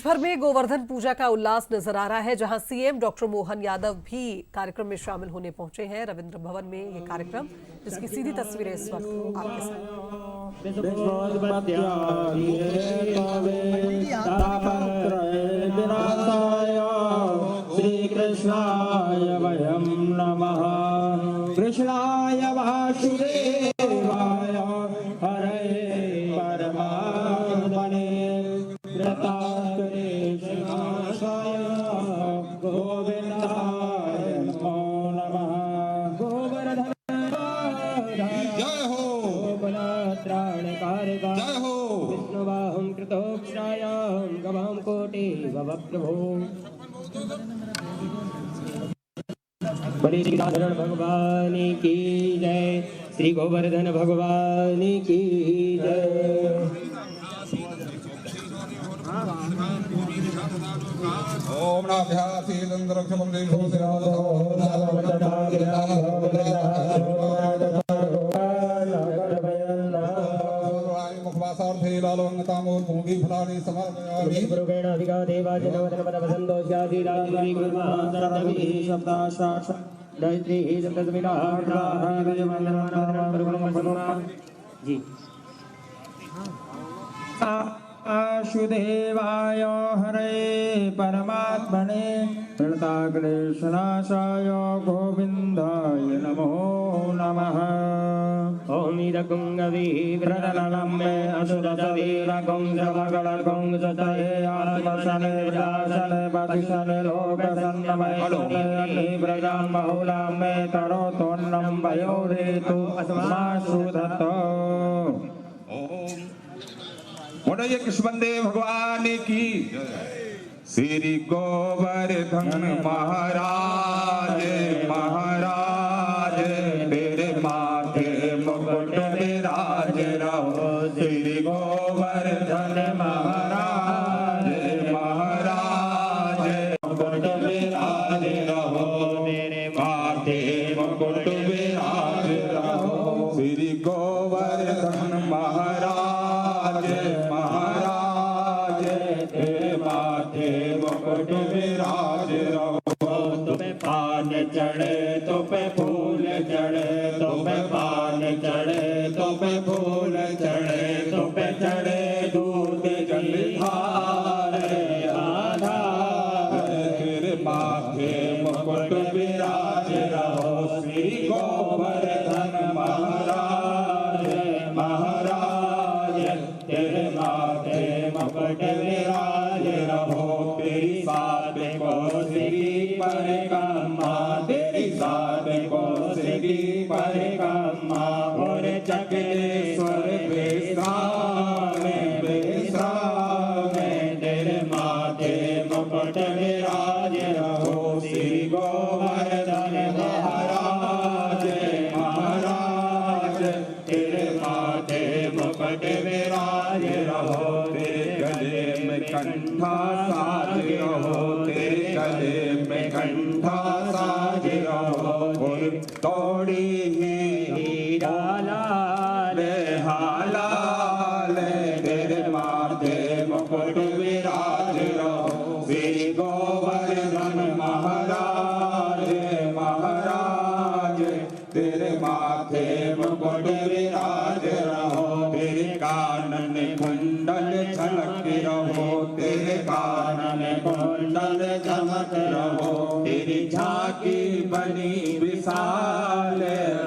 भर में गोवर्धन पूजा का उल्लास नजर आ रहा है, जहां सीएम डॉक्टर मोहन यादव भी कार्यक्रम में शामिल होने पहुंचे हैं। रविंद्र भवन में ये कार्यक्रम, जिसकी सीधी तस्वीरें इस वक्त आपके साथ। श्री कृष्णाय वयं नमः। कृष्णाय वासुदेवाय हरे परमात्मने कृताकृष्णाय गोविंदाय नमो नमः। गोवर्धन जय हो, गोकुलत्राणकारिका जय हो, विष्णुवाहं कृतोक्षायां गवां कोटि भवप्रभो। श्री गिरिधारण भगवान की जय, श्री गोवर्धन भगवान की जय। ओम नाभ्यासीदंद्रक्षमं देवो मुखवासार्थे लालोन्नतामो भूमि फलानि समर्पयामि। पुरुषेण अधिका देवाजनवदनपदवसन्तोष्यादि राजवी गुरुमानन्दवी शब्दाशास दैत्री जी। वासुदेवाय हरे परमात्मने प्रणताक्लेशनाशाय गोविंदाय नमो नमः। ओम इदकुंगवीव्रणलम्बे असुरवीरकुंजमगलकुंजतये आत्मशने व्यासने पतिशने लोकसन्नमये व्रजान्महुलाम्बे तरोतोन्नं वयोरेतु अस्मासुधतो। बोलिए कृष्णदेव भगवान की। श्री गोवर्धन महाराज महाराज तेरे माथे मुकुट विराज रहो। श्री गोवर्धन महाराज महाराज मुकुट विराज रहो। मेरे माथे मुकुट विराज रहो। श्री गोवर्धन महाराज महाराज तेरे माथे मुकुट विराज रहो। तुम्हें पान चढ़े तो पे फूल चढ़े, तो पे पान चढ़े तो पे फूल चढ़े, तो पे चढ़े दूध जलधारे आधार। तेरे माथे मुकुट विराज रहो। श्री गोवर्धन महाराज महाराज तेरे माथे मुकुट विराज रहो। तेरी सात कौशिकी परिक्रमा, तेरी सात कौशिकी परिक्रमा और जगदीश्वर विश्राम विश्राम। तेरे माथे मुकुट विराज रहो। श्री गोवर्धन महाराज महाराज तेरे माथे मुकुट विराज रहो। तेरे गले में कंठा साज रहो। तेरे गले में कंठा साज रहो। और तोड़ी हीरा लाल हालाल तेरे माथे मुकुट विराज रहो। श्री गोवर्धन महाराज महाराज तेरे माथे मुकुट विराज रहो। तेरे कानन कुंडल झलक रहो। तेरे कानन कुंडल झलक रहो। तेरी झांकी बनी विशाल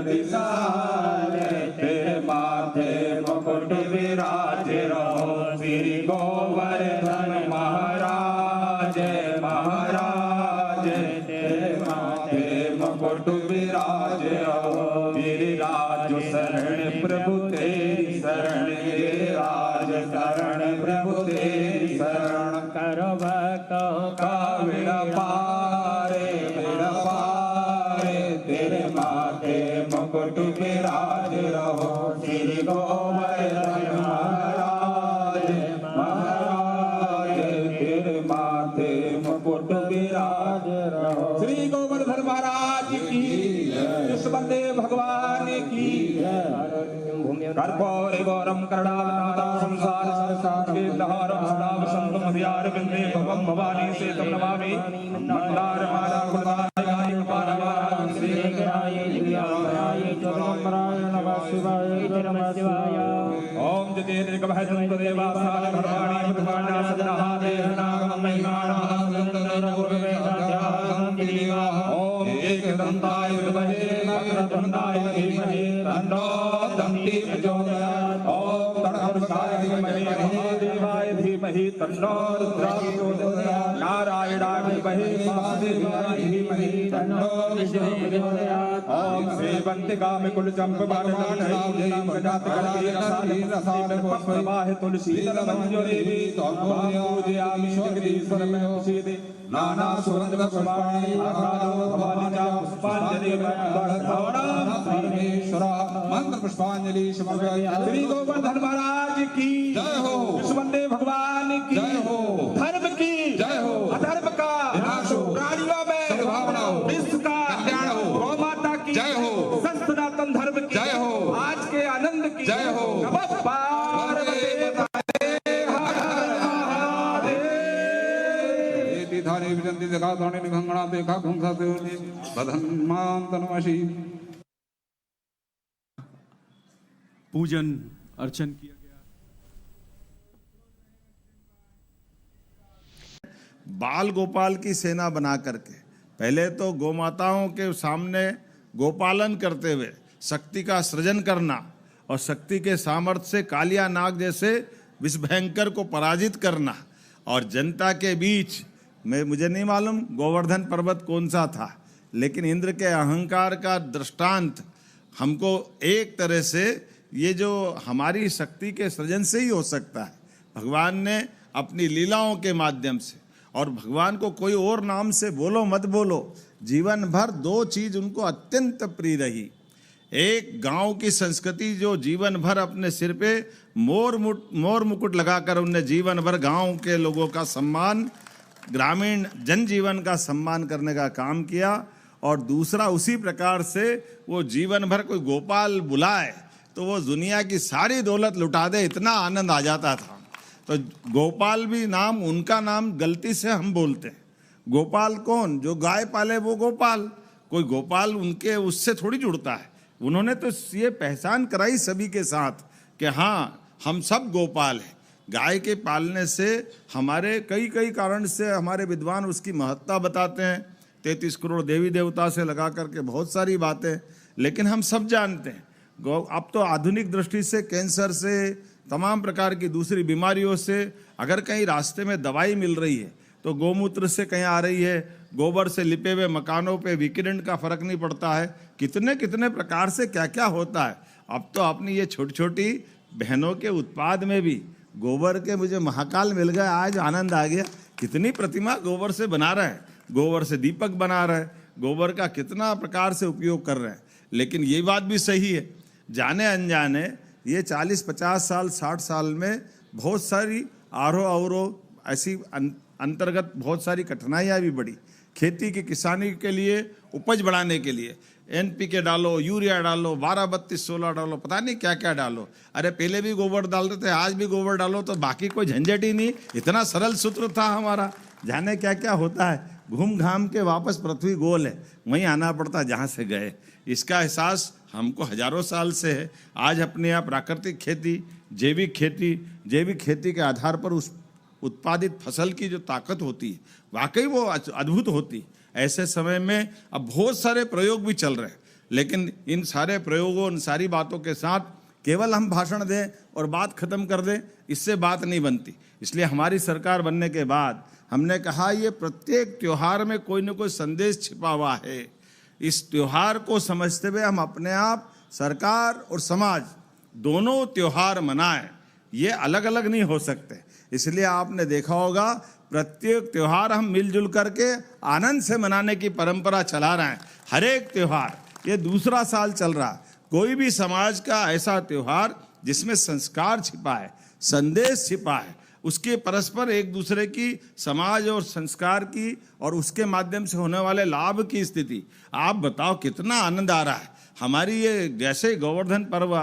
विशाल तेरे माथे मुकुट विराज रहो। श्री गोवर्धन महाराज महाराज तेरे माथे मुकुट विराज रहो। तेरी राज शरण प्रभु तेरी शरण, तेरी राज शरण प्रभु तेरी शरण। करो भक्तों का बेड़ा पारे बेड़ा पारे तेरे माथे मुकुट विराज रहो। श्री गोवर्धन महाराज महाराज तेरे माथे मुकुट विराज रहो। श्री गोवर्धन महाराज की, कृष्णदेव भगवान की। कर्पूरे गौरम करणावतारं संसार लहरं सदा वसन्तं हृदयार बिंदे भवं भवानी से तम नमामि मंदार माला गुणदायकाय पारवारां श्री गंगाय दिव्याय चोदंबराय नमः शिवाय ओम जतेन्द्र कवचं देवासाय धर्माणि प्रधाना सदना देहनागं महिमानां नंदन पूर्वे ओम एकदंताय विद्महे वक्रतुंडाय धीमहि तन्नो दन्ति प्रचोदयात् ओम तणहर्षाय धीमहि महादेवाय धीमहि तन्नो रुद्रः प्रचोदयात् नारायणाय विद्महे वासुदेवाय धीमहि तन्नो विष्णुः प्रचोदयात् ओम श्रीवन्तिकामि कुलचम्पवाणनाथै गजात करती रसाल पुष्पवाह तुलसी मंजूरी पूजयामि जगदीश्वर में सीदे नाना सुगंध पुष्पाणि आकारो भवानी पुष्पांजलि भवनां परमेश्वर मंत्र पुष्पांजलि समर्पयामि। श्री गोवर्धन महाराज की जय हो, विश्ववंदे भगवान की जय हो, धर्म की जय हो, अधर्म का विनाश हो, प्राणियों में सद्भावना हो, विश्व का कल्याण हो, गौ माता की जय हो, सनातन धर्म की जय हो, आज के आनंद की जय हो। नमः पार्वती धारे विजंती देखा धाने निगंगना देखा घुंसा से बधन्मान तनवशी। पूजन अर्चन किया गया। बाल गोपाल की सेना बना करके पहले तो गोमाताओं के सामने गोपालन करते हुए शक्ति का सृजन करना और शक्ति के सामर्थ्य से कालिया नाग जैसे विषभयंकर को पराजित करना और जनता के बीच मुझे नहीं मालूम गोवर्धन पर्वत कौन सा था, लेकिन इंद्र के अहंकार का दृष्टांत हमको एक तरह से ये जो हमारी शक्ति के सृजन से ही हो सकता है। भगवान ने अपनी लीलाओं के माध्यम से, और भगवान को कोई और नाम से बोलो मत बोलो, जीवन भर दो चीज उनको अत्यंत प्रिय रही। एक गांव की संस्कृति जो जीवन भर अपने सिर पे मोर मुकुट लगाकर उनने जीवन भर गांव के लोगों का सम्मान, ग्रामीण जनजीवन का सम्मान करने का काम किया, और दूसरा उसी प्रकार से वो जीवन भर कोई गोपाल बुलाए तो वो दुनिया की सारी दौलत लुटा दे, इतना आनंद आ जाता था। तो गोपाल भी नाम, उनका नाम गलती से हम बोलते हैं। गोपाल कौन? जो गाय पाले वो गोपाल, कोई गोपाल उनके उससे थोड़ी जुड़ता है। उन्होंने तो ये पहचान कराई सभी के साथ कि हाँ हम सब गोपाल हैं। गाय के पालने से हमारे कई कारण से हमारे विद्वान उसकी महत्ता बताते हैं, 33 करोड़ देवी देवता से लगा करके बहुत सारी बातें, लेकिन हम सब जानते हैं अब तो आधुनिक दृष्टि से कैंसर से, तमाम प्रकार की दूसरी बीमारियों से अगर कहीं रास्ते में दवाई मिल रही है तो गोमूत्र से कहीं आ रही है, गोबर से लिपे हुए मकानों पे विकिरण का फर्क नहीं पड़ता है, कितने प्रकार से क्या क्या होता है। अब तो अपनी ये छोटी छोटी बहनों के उत्पाद में भी गोबर के, मुझे महाकाल मिल गया, आज आनंद आ गया। कितनी प्रतिमा गोबर से बना रहे हैं, गोबर से दीपक बना रहे हैं, गोबर का कितना प्रकार से उपयोग कर रहे हैं। लेकिन ये बात भी सही है, जाने अनजाने ये 40-50 साल 60 साल में बहुत सारी आरोह अवरोह ऐसी अंतर्गत बहुत सारी कठिनाइयाँ भी बढ़ी। खेती की किसानी के लिए, उपज बढ़ाने के लिए NPK डालो, यूरिया डालो, 12-32-16 डालो, पता नहीं क्या क्या डालो। अरे पहले भी गोबर डालते थे, आज भी गोबर डालो, तो बाकी कोई झंझट ही नहीं। इतना सरल सूत्र था हमारा। जाने क्या क्या होता है, घूम घाम के वापस पृथ्वी गोल है, वहीं आना पड़ता जहाँ से गए। इसका एहसास हमको हजारों साल से है। आज अपने यहाँ प्राकृतिक खेती, जैविक खेती के आधार पर उस उत्पादित फसल की जो ताकत होती है वाकई वो अद्भुत होती है। ऐसे समय में अब बहुत सारे प्रयोग भी चल रहे हैं, लेकिन इन सारे प्रयोगों, उन सारी बातों के साथ केवल हम भाषण दें और बात खत्म कर दें, इससे बात नहीं बनती। इसलिए हमारी सरकार बनने के बाद हमने कहा ये प्रत्येक त्योहार में कोई न कोई संदेश छिपा हुआ है। इस त्योहार को समझते हुए हम अपने आप, सरकार और समाज दोनों त्योहार मनाएं। ये अलग अलग नहीं हो सकते। इसलिए आपने देखा होगा प्रत्येक त्योहार हम मिलजुल करके आनंद से मनाने की परंपरा चला रहे हैं। हर एक त्योहार, ये दूसरा साल चल रहा, कोई भी समाज का ऐसा त्योहार जिसमें संस्कार छिपा है, संदेश छिपा है, उसके परस्पर एक दूसरे की समाज और संस्कार की और उसके माध्यम से होने वाले लाभ की स्थिति, आप बताओ कितना आनंद आ रहा है। हमारी ये जैसे गोवर्धन पर्व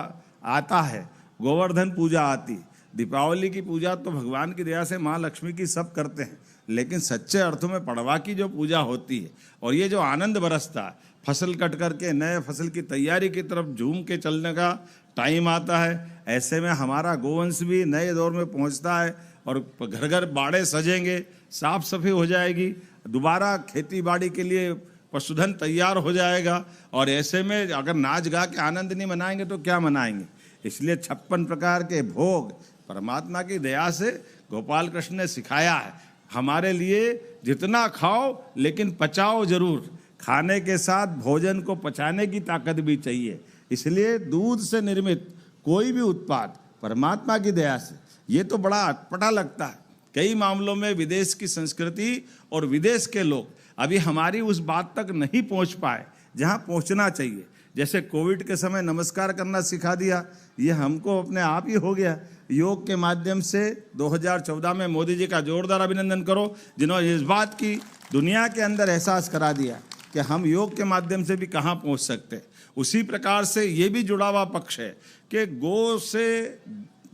आता है, गोवर्धन पूजा आती। दीपावली की पूजा तो भगवान की दया से माँ लक्ष्मी की सब करते हैं, लेकिन सच्चे अर्थों में पड़वा की जो पूजा होती है और ये जो आनंद बरसता है, फसल कट करके नए फसल की तैयारी की तरफ झूम के चलने का टाइम आता है, ऐसे में हमारा गोवंश भी नए दौर में पहुंचता है और घर घर बाड़े सजेंगे, साफ सफाई हो जाएगी, दोबारा खेती बाड़ी के लिए पशुधन तैयार हो जाएगा। और ऐसे में अगर नाच गा के आनंद नहीं मनाएंगे तो क्या मनाएंगे। इसलिए 56 प्रकार के भोग परमात्मा की दया से गोपाल कृष्ण ने सिखाया है हमारे लिए, जितना खाओ लेकिन पचाओ जरूर। खाने के साथ भोजन को पचाने की ताकत भी चाहिए। इसलिए दूध से निर्मित कोई भी उत्पाद परमात्मा की दया से, ये तो बड़ा अटपटा लगता है कई मामलों में, विदेश की संस्कृति और विदेश के लोग अभी हमारी उस बात तक नहीं पहुंच पाए जहां पहुंचना चाहिए। जैसे कोविड के समय नमस्कार करना सिखा दिया, ये हमको अपने आप ही हो गया। योग के माध्यम से 2014 में मोदी जी का जोरदार अभिनंदन करो, जिन्होंने इस बात की दुनिया के अंदर एहसास करा दिया कि हम योग के माध्यम से भी कहाँ पहुँच सकते। उसी प्रकार से ये भी जुड़ा हुआ पक्ष है कि गौ से,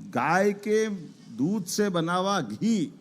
गाय के दूध से बना हुआ घी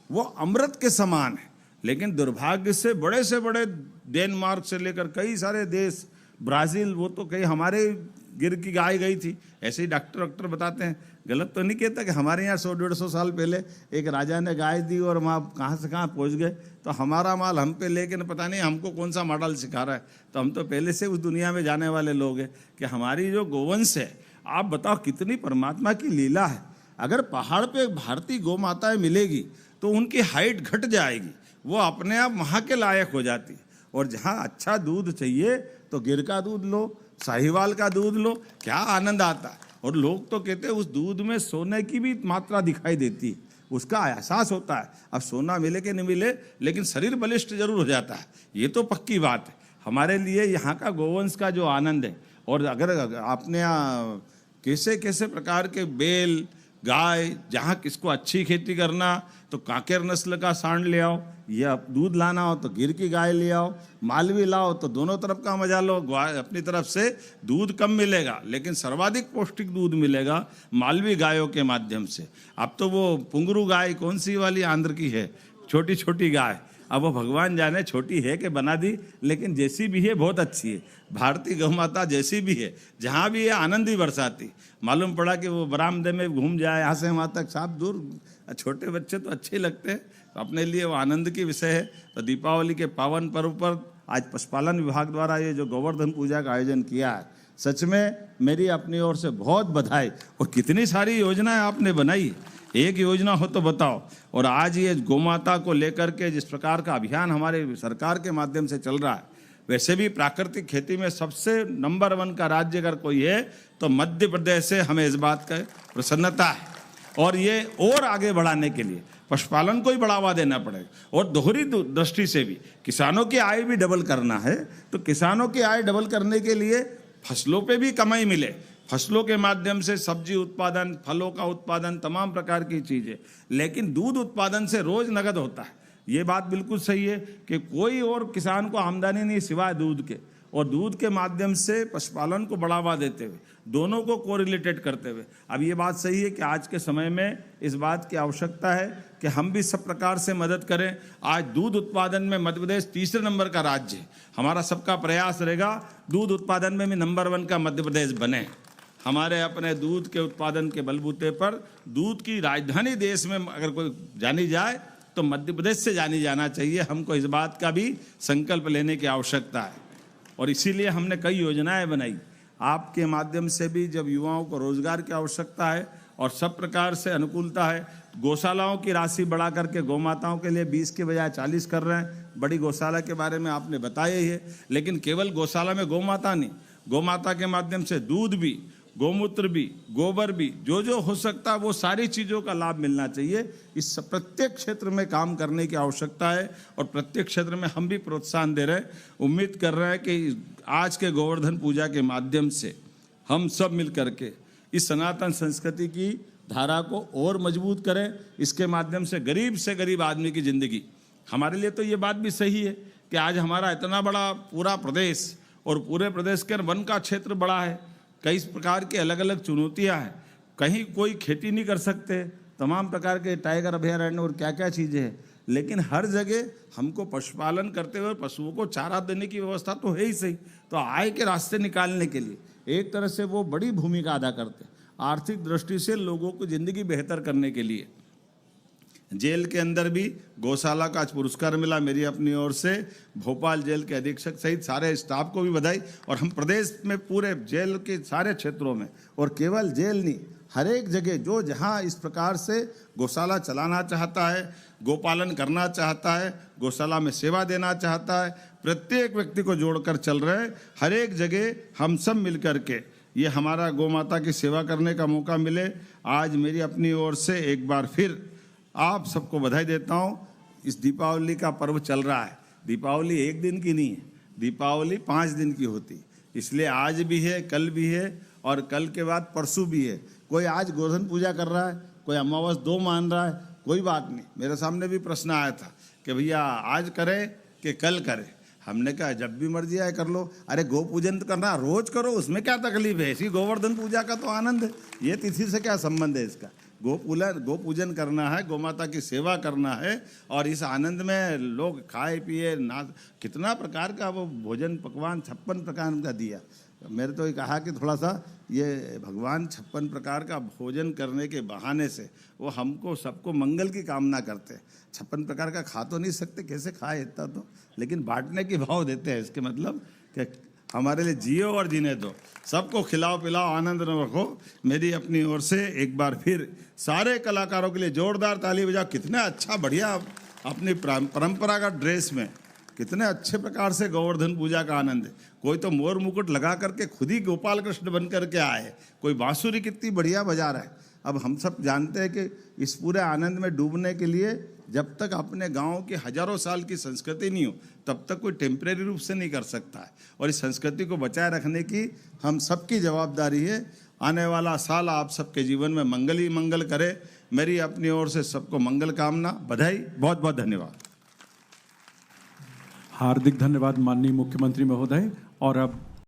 वो अमृत के समान है, लेकिन दुर्भाग्य से बड़े डेनमार्क से लेकर कई सारे देश, ब्राज़ील, वो तो कहीं हमारे गिर की गाय गई थी। ऐसे ही डॉक्टर बताते हैं, गलत तो नहीं कहता कि हमारे यहाँ 100-150 साल पहले एक राजा ने गाय दी और वहाँ कहाँ से कहाँ पहुँच गए। तो हमारा माल हम पे लेकिन पता नहीं हमको कौन सा मॉडल सिखा रहा है। तो हम तो पहले से उस दुनिया में जाने वाले लोग हैं कि हमारी जो गोवंश है, आप बताओ कितनी परमात्मा की लीला है। अगर पहाड़ पे भारतीय गौ माताएँ मिलेगी तो उनकी हाइट घट जाएगी, वो अपने आप वहाँ के लायक हो जाती है। और जहाँ अच्छा दूध चाहिए तो गिर का दूध लो, साहिवाल का दूध लो, क्या आनंद आता है। और लोग तो कहते हैं उस दूध में सोने की भी मात्रा दिखाई देती है, उसका एहसास होता है। अब सोना मिले कि नहीं मिले, लेकिन शरीर बलिष्ठ जरूर हो जाता है, ये तो पक्की बात है। हमारे लिए यहाँ का गोवंश का जो आनंद है, और अगर आपने यहाँ कैसे कैसे प्रकार के बेल, गाय, जहाँ किसको अच्छी खेती करना तो कांकेर नस्ल का सांड ले आओ, या दूध लाना हो तो गिर की गाय ले आओ, मालवी लाओ तो दोनों तरफ का मजा लो। अपनी तरफ से दूध कम मिलेगा लेकिन सर्वाधिक पौष्टिक दूध मिलेगा मालवी गायों के माध्यम से। अब तो वो पुंगरू गाय कौन सी वाली आंध्र की है, छोटी छोटी गाय, अब वो भगवान जाने छोटी है कि बना दी, लेकिन जैसी भी है बहुत अच्छी है। भारतीय गौ माता जैसी भी है, जहाँ भी है आनंद ही बरसाती। मालूम पड़ा कि वो बरामदे में घूम जाए यहाँ से वहाँ तक, साफ दूर, छोटे बच्चे तो अच्छे लगते हैं, तो अपने लिए वो आनंद की विषय है। तो दीपावली के पावन पर्व पर आज पशुपालन विभाग द्वारा ये जो गोवर्धन पूजा का आयोजन किया है, सच में मेरी अपनी ओर से बहुत बधाई। और कितनी सारी योजनाएं आपने बनाई, एक योजना हो तो बताओ। और आज ये गौमाता को लेकर के जिस प्रकार का अभियान हमारे सरकार के माध्यम से चल रहा है, वैसे भी प्राकृतिक खेती में सबसे नंबर 1 का राज्य अगर कोई है तो मध्य प्रदेश से हमें इस बात का प्रसन्नता है। और ये और आगे बढ़ाने के लिए पशुपालन को ही बढ़ावा देना पड़ेगा। और दोहरी दृष्टि से भी किसानों की आय भी डबल करना है, तो किसानों की आय डबल करने के लिए फसलों पे भी कमाई मिले, फसलों के माध्यम से सब्जी उत्पादन, फलों का उत्पादन, तमाम प्रकार की चीज़ें। लेकिन दूध उत्पादन से रोज नगद होता है, ये बात बिल्कुल सही है कि कोई और किसान को आमदनी नहीं सिवाय दूध के। और दूध के माध्यम से पशुपालन को बढ़ावा देते हुए, दोनों को कोरिलेटेड करते हुए, अब ये बात सही है कि आज के समय में इस बात की आवश्यकता है कि हम भी सब प्रकार से मदद करें। आज दूध उत्पादन में मध्य प्रदेश तीसरे नंबर का राज्य है। हमारा सबका प्रयास रहेगा दूध उत्पादन में भी नंबर 1 का मध्य प्रदेश बने। हमारे अपने दूध के उत्पादन के बलबूते पर दूध की राजधानी देश में अगर कोई जानी जाए तो मध्य प्रदेश से जानी जाना चाहिए। हमको इस बात का भी संकल्प लेने की आवश्यकता है और इसीलिए हमने कई योजनाएं बनाई। आपके माध्यम से भी जब युवाओं को रोजगार की आवश्यकता है और सब प्रकार से अनुकूलता है, गौशालाओं की राशि बढ़ा करके गौ माताओं के लिए 20 के बजाय 40 कर रहे हैं। बड़ी गौशाला के बारे में आपने बताया ही है, लेकिन केवल गौशाला में गौ माता नहीं, गौ माता के माध्यम से दूध भी, गोमूत्र भी, गोबर भी, जो हो सकता है वो सारी चीज़ों का लाभ मिलना चाहिए। इस प्रत्येक क्षेत्र में काम करने की आवश्यकता है और प्रत्येक क्षेत्र में हम भी प्रोत्साहन दे रहे हैं। उम्मीद कर रहे हैं कि आज के गोवर्धन पूजा के माध्यम से हम सब मिल करके इस सनातन संस्कृति की धारा को और मजबूत करें। इसके माध्यम से गरीब आदमी की ज़िंदगी, हमारे लिए तो ये बात भी सही है कि आज हमारा इतना बड़ा पूरा प्रदेश और पूरे प्रदेश के वन का क्षेत्र बड़ा है, कई प्रकार की अलग अलग चुनौतियां हैं, कहीं कोई खेती नहीं कर सकते, तमाम प्रकार के टाइगर अभयारण्य और क्या क्या चीज़ें हैं, लेकिन हर जगह हमको पशुपालन करते हुए पशुओं को चारा देने की व्यवस्था तो है ही सही, तो आय के रास्ते निकालने के लिए एक तरह से वो बड़ी भूमिका अदा करते हैं। आर्थिक दृष्टि से लोगों को ज़िंदगी बेहतर करने के लिए जेल के अंदर भी गौशाला का आज पुरस्कार मिला मेरी अपनी ओर से। भोपाल जेल के अधीक्षक सहित सारे स्टाफ को भी बधाई। और हम प्रदेश में पूरे जेल के सारे क्षेत्रों में, और केवल जेल नहीं, हर एक जगह जो जहां इस प्रकार से गौशाला चलाना चाहता है, गोपालन करना चाहता है, गौशाला में सेवा देना चाहता है, प्रत्येक व्यक्ति को जोड़कर चल रहे। हर एक जगह हम सब मिलकर के ये हमारा गौ माता की सेवा करने का मौका मिले। आज मेरी अपनी ओर से एक बार फिर आप सबको बधाई देता हूँ। इस दीपावली का पर्व चल रहा है। दीपावली एक दिन की नहीं है, दीपावली 5 दिन की होती, इसलिए आज भी है, कल भी है और कल के बाद परसों भी है। कोई आज गोधन पूजा कर रहा है, कोई अमावस 2 मान रहा है, कोई बात नहीं। मेरे सामने भी प्रश्न आया था कि भैया आज करें कि कल करें। हमने कहा जब भी मर्जी आए कर लो। अरे गो पूजन तो करना रोज करो, उसमें क्या तकलीफ है? इसी गोवर्धन पूजा का तो आनंद है, ये तिथि से क्या संबंध है इसका? गो पूजन करना है, गौ माता की सेवा करना है और इस आनंद में लोग खाए पिए ना। कितना प्रकार का वो भोजन पकवान 56 प्रकार का दिया। मेरे तो ये कहा कि थोड़ा सा ये भगवान 56 प्रकार का भोजन करने के बहाने से वो हमको सबको मंगल की कामना करते हैं। 56 प्रकार का खा तो नहीं सकते, कैसे खाए इतना तो, लेकिन बांटने की भाव देते हैं। इसके मतलब कि हमारे लिए जियो और जीने दो, सबको खिलाओ पिलाओ, आनंद में रखो। मेरी अपनी ओर से एक बार फिर सारे कलाकारों के लिए जोरदार ताली बजाओ। कितने अच्छा बढ़िया अपनी परंपरागत ड्रेस में कितने अच्छे प्रकार से गोवर्धन पूजा का आनंद है। कोई तो मोर मुकुट लगा करके खुद ही गोपाल कृष्ण बन करके आए, कोई बांसुरी कितनी बढ़िया बजा रहा है। अब हम सब जानते हैं कि इस पूरे आनंद में डूबने के लिए जब तक अपने गांव की हजारों साल की संस्कृति नहीं हो तब तक कोई टेम्परेरी रूप से नहीं कर सकता है। और इस संस्कृति को बचाए रखने की हम सबकी जवाबदारी है। आने वाला साल आप सबके जीवन में मंगल ही मंगल करे। मेरी अपनी ओर से सबको मंगल कामना, बधाई, बहुत बहुत धन्यवाद। हार्दिक धन्यवाद माननीय मुख्यमंत्री महोदय। और अब